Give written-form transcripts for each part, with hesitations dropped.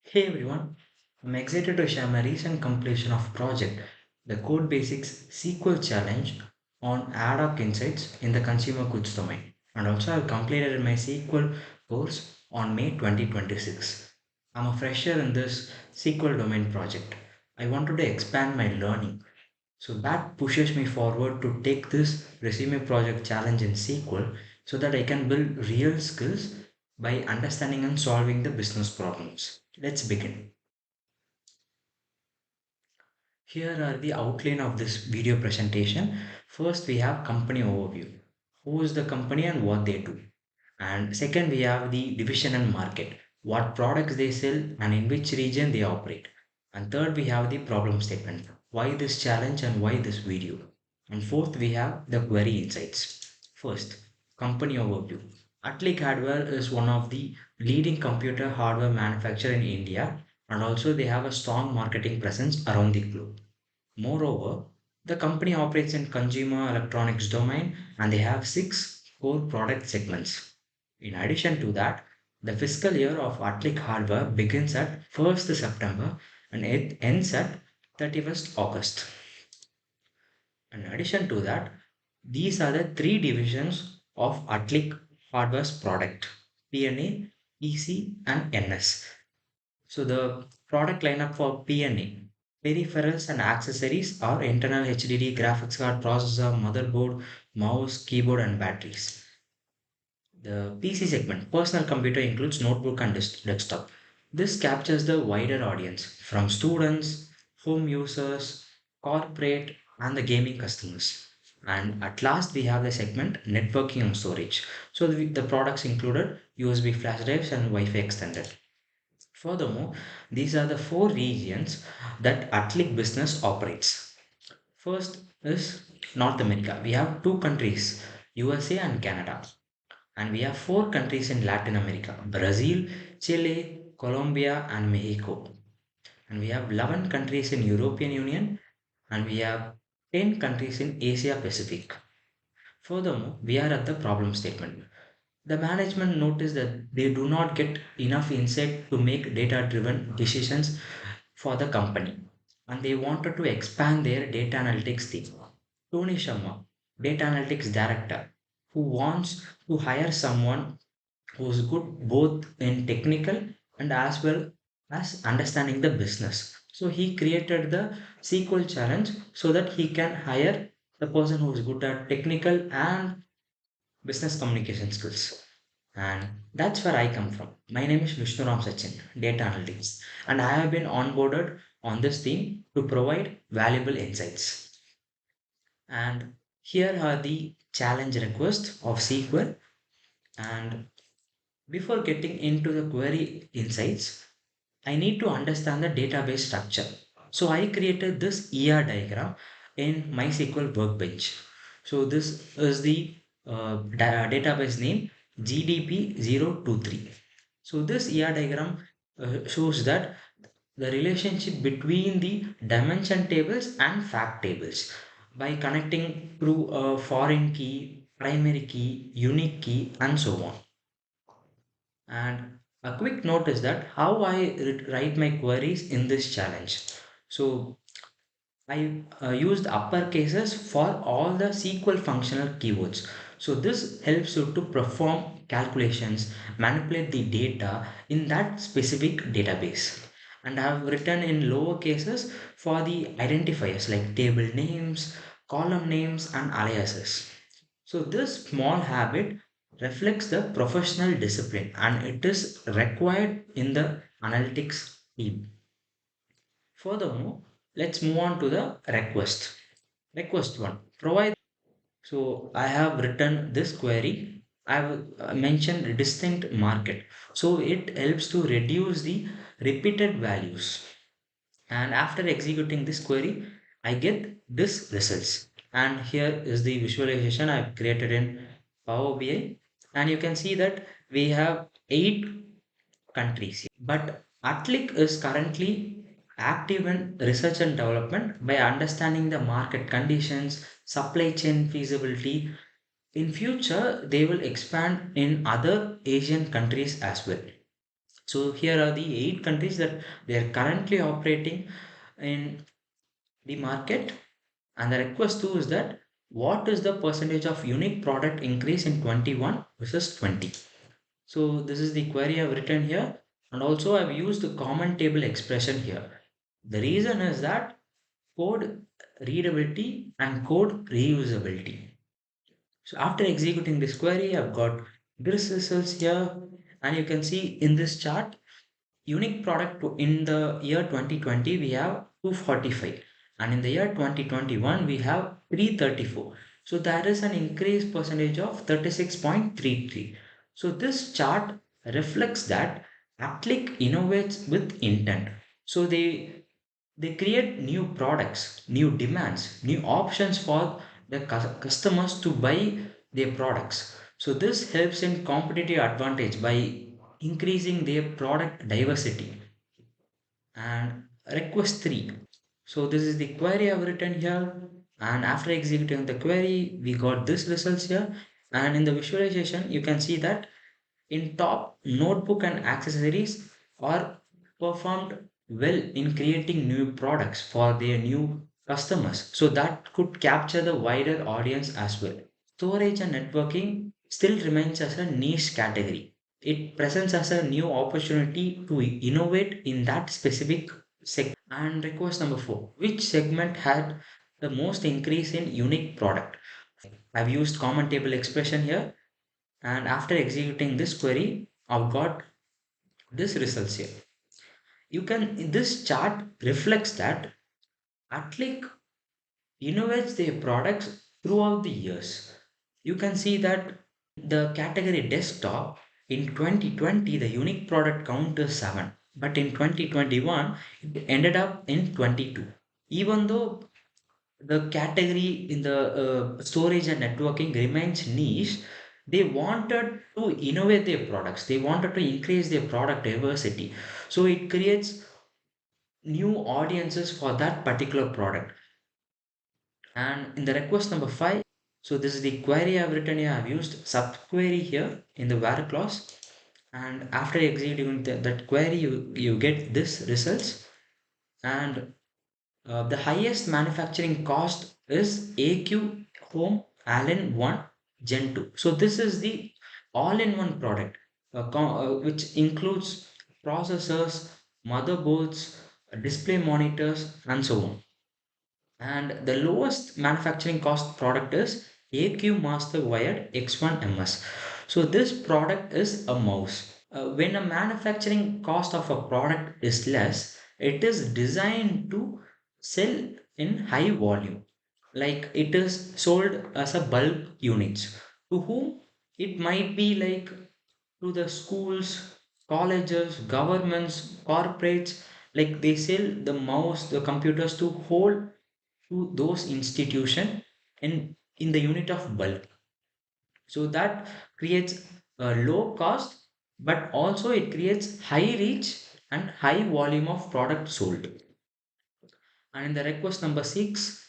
Hey everyone, I'm excited to share my recent completion of project, the Codebasics SQL Challenge on ad hoc insights in the consumer goods domain. And also I've completed my SQL course on May 2026. I'm a fresher in this SQL domain project. I wanted to expand my learning. So that pushes me forward to take this resume project challenge in SQL so that I can build real skills by understanding and solving the business problems. Let's begin. Here are the outline of this video presentation. First, we have company overview. Who is the company and what they do? And second, we have the division and market. What products they sell and in which region they operate. And third, we have the problem statement. Why this challenge and why this video? And fourth, we have the query insights. First, company overview. Atliq Hardware is one of the leading computer hardware manufacturer in India, and also they have a strong marketing presence around the globe. Moreover, the company operates in consumer electronics domain and they have six core product segments. In addition to that, the fiscal year of Atliq Hardware begins at 1st September and it ends at 31st August. In addition to that, these are the three divisions of Atliq Hardware's product: PNA, PC, and NS. So the product lineup for PNA, peripherals and accessories are internal HDD, graphics card, processor, motherboard, mouse, keyboard and batteries. The PC segment, personal computer includes notebook and desktop. This captures the wider audience from students, home users, corporate and the gaming customers. And at last we have the segment networking and storage. So the products included USB flash drives and Wi-Fi extended. Furthermore, these are the four regions that Atliq business operates. First is North America. We have two countries, USA and Canada. And we have four countries in Latin America, Brazil, Chile, Colombia, and Mexico. And we have 11 countries in European Union and we have 10 countries in Asia Pacific. Furthermore, we are at the problem statement. The management noticed that they do not get enough insight to make data driven decisions for the company and they wanted to expand their data analytics team. Tony Sharma, data analytics director, who wants to hire someone who's good both in technical and as well as understanding the business. So he created the SQL challenge so that he can hire the person who is good at technical and business communication skills. And that's where I come from. My name is Vishnuram Sachin, Data Analytics, and I have been onboarded on this team to provide valuable insights. And here are the challenge requests of SQL. And before getting into the query insights, I need to understand the database structure. So I created this diagram in MySQL Workbench. So this is the database name GDP023. So this diagram shows that the relationship between the dimension tables and fact tables by connecting through a foreign key, primary key, unique key, and so on. And a quick note is that how I write my queries in this challenge. So I used upper cases for all the SQL functional keywords. So this helps you to perform calculations, manipulate the data in that specific database. And I have written in lower cases for the identifiers like table names, column names, and aliases. So this small habit reflects the professional discipline and it is required in the analytics team. Furthermore, let's move on to the request. Request 1. Provide. So I have written this query. I have mentioned distinct market. So it helps to reduce the repeated values. And after executing this query, I get this results. And here is the visualization I've created in Power BI. And you can see that we have 8 countries. But Atliq is currently active in research and development by understanding the market conditions, supply chain feasibility. In future, they will expand in other Asian countries as well. So here are the 8 countries that they are currently operating in the market. And the request too is that what is the percentage of unique product increase in 21 versus 20? So this is the query I've written here. And also I've used the common table expression here. The reason is that code readability and code reusability. So after executing this query, I've got this results here. And you can see in this chart, unique product in the year 2020 we have 245, and in the year 2021 we have 334. So there is an increase percentage of 36.33. So this chart reflects that Atliq innovates with intent. So they create new products, new demands, new options for the customers to buy their products. So this helps in competitive advantage by increasing their product diversity. And request 3. So this is the query I've written here. And after executing the query, we got this results here. And in the visualization, you can see that in top, notebook and accessories are performed well in creating new products for their new customers. So that could capture the wider audience as well. Storage and networking still remains as a niche category. It presents as a new opportunity to innovate in that specific segment. And request number 4, which segment had the most increase in unique product? I've used common table expression here, and after executing this query, I've got this results here. You can, this chart reflects that Atliq innovates their products throughout the years. You can see that the category desktop in 2020 the unique product count is 7, but in 2021 it ended up in 22. Even though the category in the storage and networking remains niche, they wanted to innovate their products, they wanted to increase their product diversity, so it creates new audiences for that particular product. And in the request number 5, so this is the query I've written here. I've used subquery here in the where clause, and after executing that query you get this results. And the highest manufacturing cost is AQ Home Allin1 Gen 2. So this is the all-in-one product, which includes processors, motherboards, display monitors, and so on. And the lowest manufacturing cost product is AQ Master Wired X1 MS. So this product is a mouse. When a manufacturing cost of a product is less, it is designed to sell in high volume. Like it is sold as a bulk units. To whom it might be like to the schools, colleges, governments, corporates, like they sell the mouse, the computers to hold to those institution in the unit of bulk. So that creates a low cost, but also it creates high reach and high volume of product sold. And in the request number 6,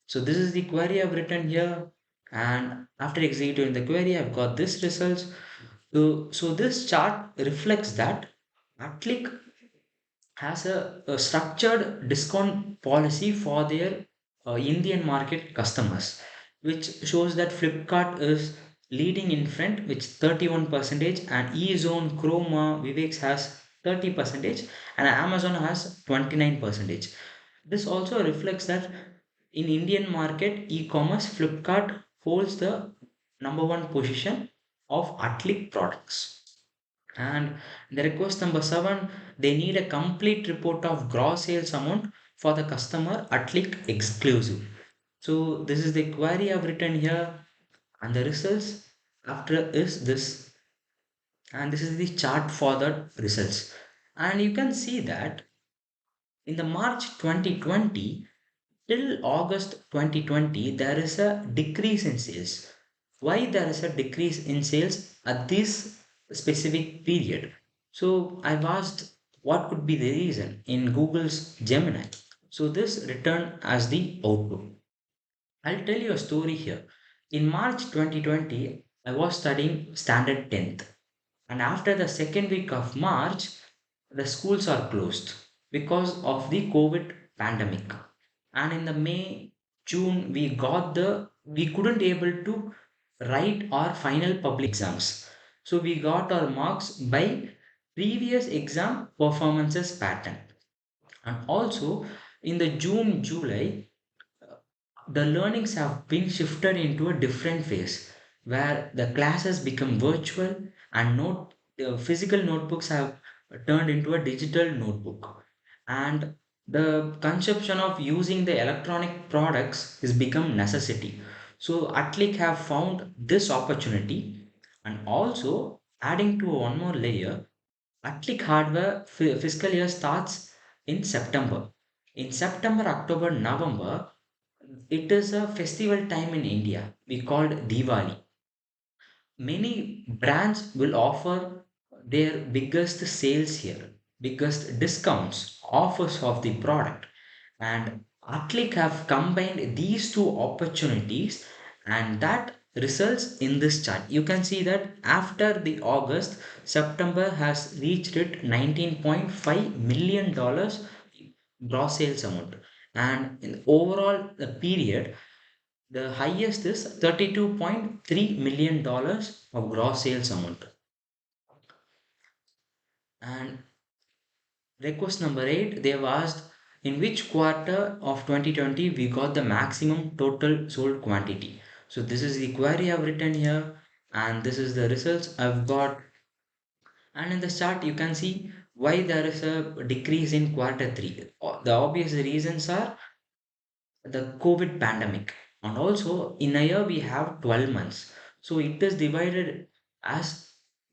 so this is the query I've written here, and after executing the query I've got this results. So this chart reflects that Atliq has a structured discount policy for their Indian market customers, which shows that Flipkart is leading in front with 31 percentage, and eZone, Chroma, Vivex has 30 percentage, and Amazon has 29 percentage. This also reflects that in Indian market e-commerce, Flipkart holds the number one position of Atliq products. And the request number 7, they need a complete report of gross sales amount for the customer Atliq Exclusive. So this is the query I've written here, and the results after is this, and this is the chart for the results. And you can see that in the March 2020 till August 2020 there is a decrease in sales. Why there is a decrease in sales at this specific period? So I've asked what could be the reason in Google's Gemini. So this returned as the output. I'll tell you a story here. In March 2020, I was studying standard 10th, and after the second week of March, the schools are closed because of the COVID pandemic. And in the May, June, we couldn't able to write our final public exams. So we got our marks by previous exam performances pattern. And also in the June, July, the learnings have been shifted into a different phase where the classes become virtual and physical notebooks have turned into a digital notebook, and the conception of using the electronic products is become necessity. So Atliq have found this opportunity, and also adding to one more layer, Atliq Hardware fiscal year starts in September. In September, October, November, it is a festival time in India. We called Diwali. Many brands will offer their biggest sales here, biggest discounts, offers of the product. And Atliq have combined these two opportunities, and that results in this chart. You can see that after the August, September has reached it $19.5 million gross sales amount. And in overall the period, the highest is $32.3 million of gross sales amount. And request number 8, they have asked in which quarter of 2020 we got the maximum total sold quantity. So this is the query I've written here, and this is the results I've got. And in the chart you can see why there is a decrease in quarter 3. The obvious reasons are the COVID pandemic. And also in a year we have 12 months. So it is divided as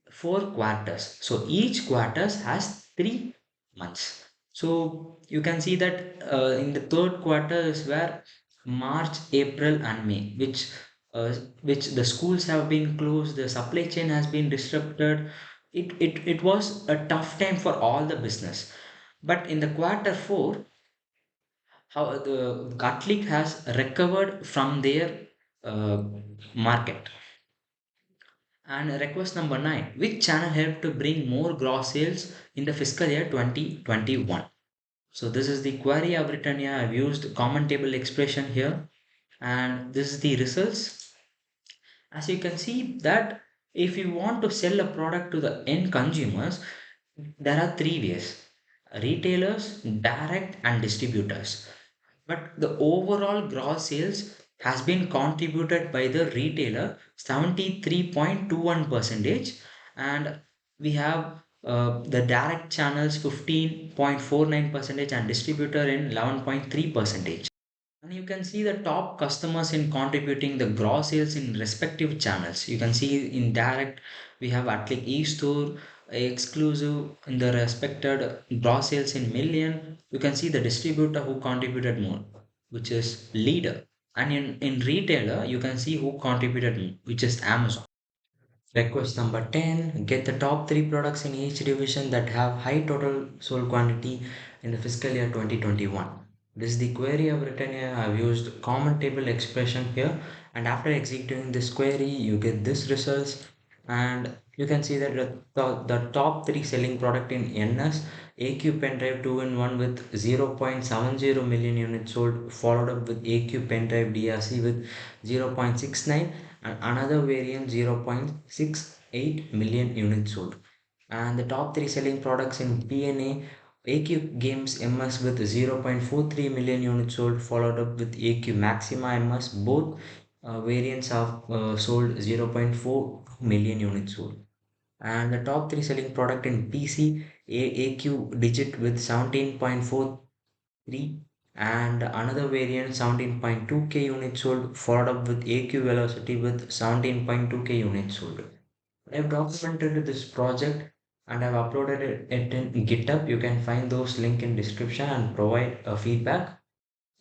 4 quarters. So each quarters has 3 months. So you can see that in the third quarter is where March, April and May, which the schools have been closed, the supply chain has been disrupted. It was a tough time for all the business. But in the quarter 4, how the Atliq has recovered from their uh, market. And request number 9, which channel helped to bring more gross sales in the fiscal year 2021? So this is the query I've written here. I've used common table expression here, and this is the results. As you can see that if you want to sell a product to the end consumers, there are three ways: retailers, direct and distributors. But the overall gross sales has been contributed by the retailer 73.21 percentage, and we have the direct channels 15.49 percentage and distributor in 11.3 percentage. And you can see the top customers in contributing the gross sales in respective channels. You can see in direct, we have Atliq e-store, exclusive in the respected gross sales in million. You can see the distributor who contributed more, which is leader. And in retailer, you can see who contributed more, which is Amazon. Request number 10, get the top 3 products in each division that have high total sold quantity in the fiscal year 2021. This is the query I've written here. I've used common table expression here, and after executing this query you get this results. And you can see that the top 3 selling product in NS, AQ pen drive 2-in-1 with 0.70 million units sold, followed up with AQ pen drive DRC with 0.69, and another variant 0.68 million units sold. And the top 3 selling products in PNA, AQ Games MS with 0.43 million units sold, followed up with AQ Maxima MS. Both variants have sold 0.4 million units sold. And the top 3 selling product in PC, AQ Digit with 17.43, and another variant 17.2k units sold, followed up with AQ Velocity with 17.2k units sold. I've documented this project and I've uploaded it in GitHub. You can find those link in description and provide a feedback.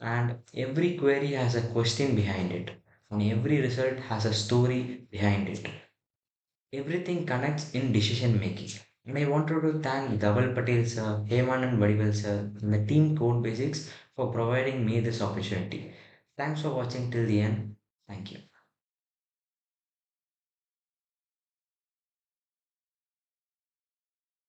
And every query has a question behind it, and every result has a story behind it. Everything connects in decision making. And I wanted to thank Dhaval Patel sir, Hemanand Vadivel sir, and the team Codebasics for providing me this opportunity. Thanks for watching till the end. Thank you.